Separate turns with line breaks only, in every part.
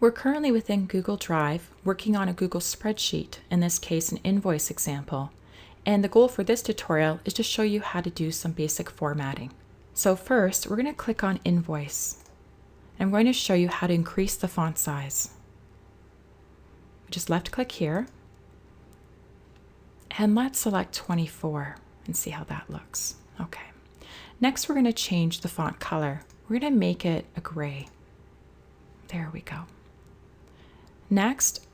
We're currently within Google Drive working on a Google spreadsheet, in this case an invoice example. And the goal for this tutorial is to show you how to do some basic formatting. So first, we're going to click on Invoice. I'm going to show you how to increase the font size. Just left click here. And let's select 24 and see how that looks. Okay. Next, we're going to change the font color. We're going to make it a gray. There we go. Next,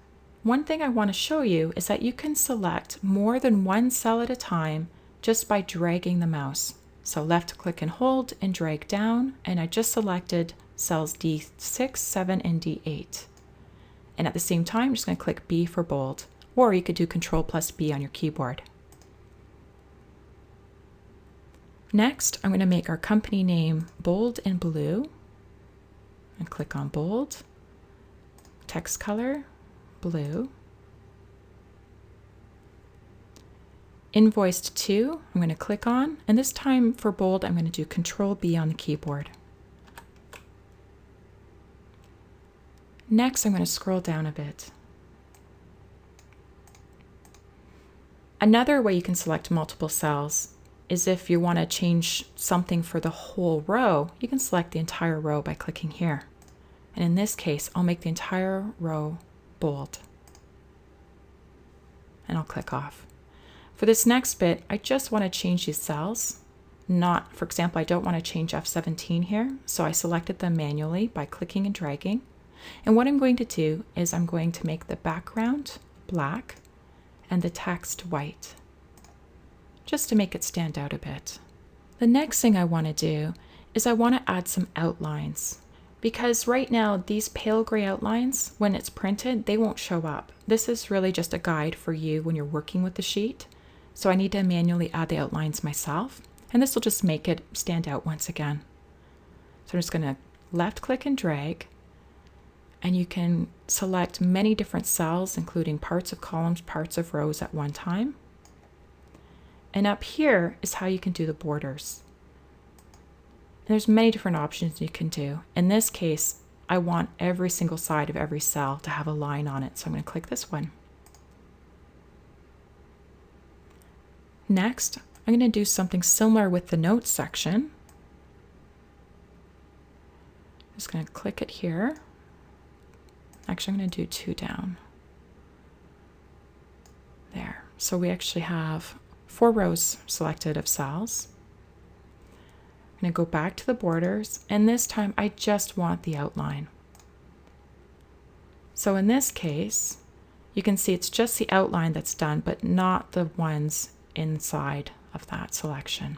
one thing I want to show you is that you can select more than one cell at a time just by dragging the mouse. So left click and hold and drag down, and I just selected cells D6, 7, and D8. And at the same time, I'm just going to click B for bold, or you could do Control+B on your keyboard. Next, I'm going to make our company name bold and blue, and click on bold. Text color, blue. Invoiced to, I'm going to click on, and this time for bold, I'm going to do Control+B on the keyboard. Next, I'm going to scroll down a bit. Another way you can select multiple cells is if you want to change something for the whole row, you can select the entire row by clicking here. And in this case, I'll make the entire row bold. And I'll click off. For this next bit, I just want to change these cells. For example, I don't want to change F17 here, so I selected them manually by clicking and dragging. And what I'm going to do is I'm going to make the background black and the text white, just to make it stand out a bit. The next thing I want to do is I want to add some outlines. Because right now, these pale gray outlines, when it's printed, they won't show up. This is really just a guide for you when you're working with the sheet. So I need to manually add the outlines myself. And this will just make it stand out once again. So I'm just going to left click and drag. And you can select many different cells, including parts of columns, parts of rows at one time. And up here is how you can do the borders. There's many different options you can do. In this case, I want every single side of every cell to have a line on it, so I'm going to click this one. Next, I'm going to do something similar with the notes section. I'm just going to click it here. Actually, I'm going to do 2 down. There. So we actually have 4 rows selected of cells. I'm going to go back to the borders, and this time I just want the outline. So in this case, you can see it's just the outline that's done, but not the ones inside of that selection.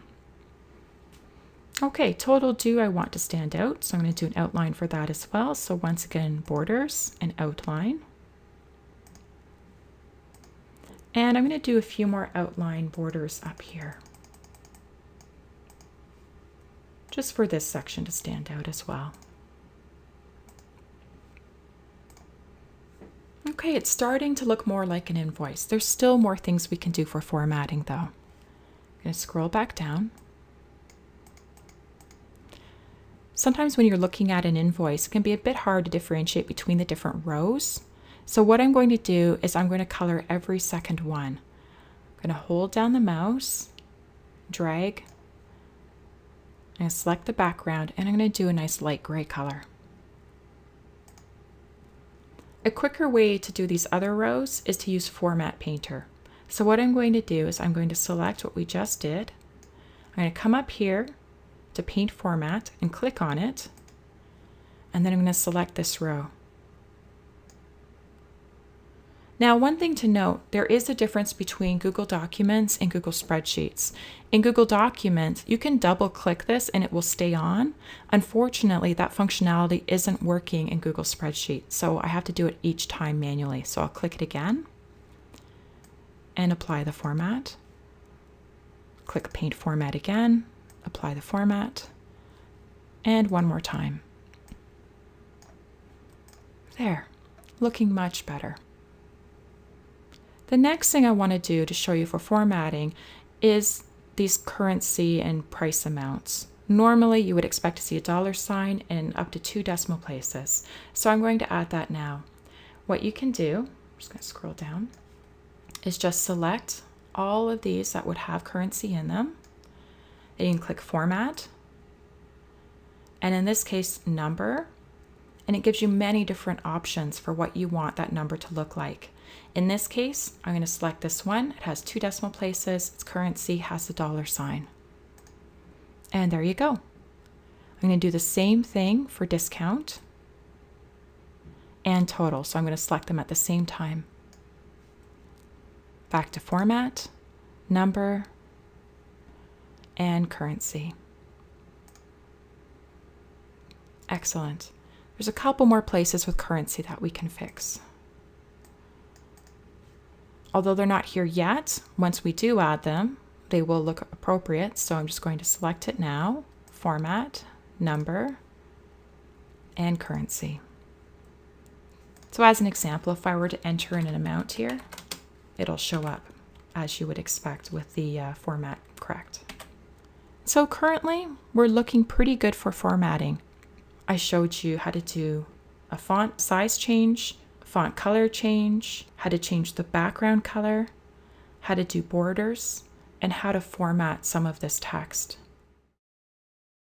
Okay, total do I want to stand out, so I'm going to do an outline for that as well. So once again, borders and outline. And I'm going to do a few more outline borders up here, just for this section to stand out as well. Okay, it's starting to look more like an invoice. There's still more things we can do for formatting though. I'm going to scroll back down. Sometimes when you're looking at an invoice, it can be a bit hard to differentiate between the different rows. So what I'm going to do is I'm going to color every second one. I'm going to hold down the mouse, drag, I'm going to select the background, and I'm going to do a nice light gray color. A quicker way to do these other rows is to use Format Painter. So what I'm going to do is I'm going to select what we just did. I'm going to come up here to Paint Format and click on it. And then I'm going to select this row. Now, one thing to note, there is a difference between Google Documents and Google Spreadsheets. In Google Documents, you can double click this and it will stay on. Unfortunately, that functionality isn't working in Google Spreadsheet, so I have to do it each time manually. So I'll click it again and apply the format. Click Paint Format again, apply the format, and one more time. There, looking much better. The next thing I want to do to show you for formatting is these currency and price amounts. Normally, you would expect to see a dollar sign in up to 2 decimal places. So I'm going to add that now. What you can do, I'm just going to scroll down, is just select all of these that would have currency in them. And you can click Format. And in this case, Number. And it gives you many different options for what you want that number to look like. In this case, I'm going to select this one. It has 2 decimal places. Its currency has the dollar sign. And there you go. I'm going to do the same thing for discount and total. So I'm going to select them at the same time. Back to Format, Number, and Currency. Excellent. There's a couple more places with currency that we can fix. Although they're not here yet, once we do add them, they will look appropriate. So I'm just going to select it now, Format, Number, and Currency. So as an example, if I were to enter in an amount here, it'll show up as you would expect with the format correct. So currently, we're looking pretty good for formatting. I showed you how to do a font size change, font color change, how to change the background color, how to do borders, and how to format some of this text.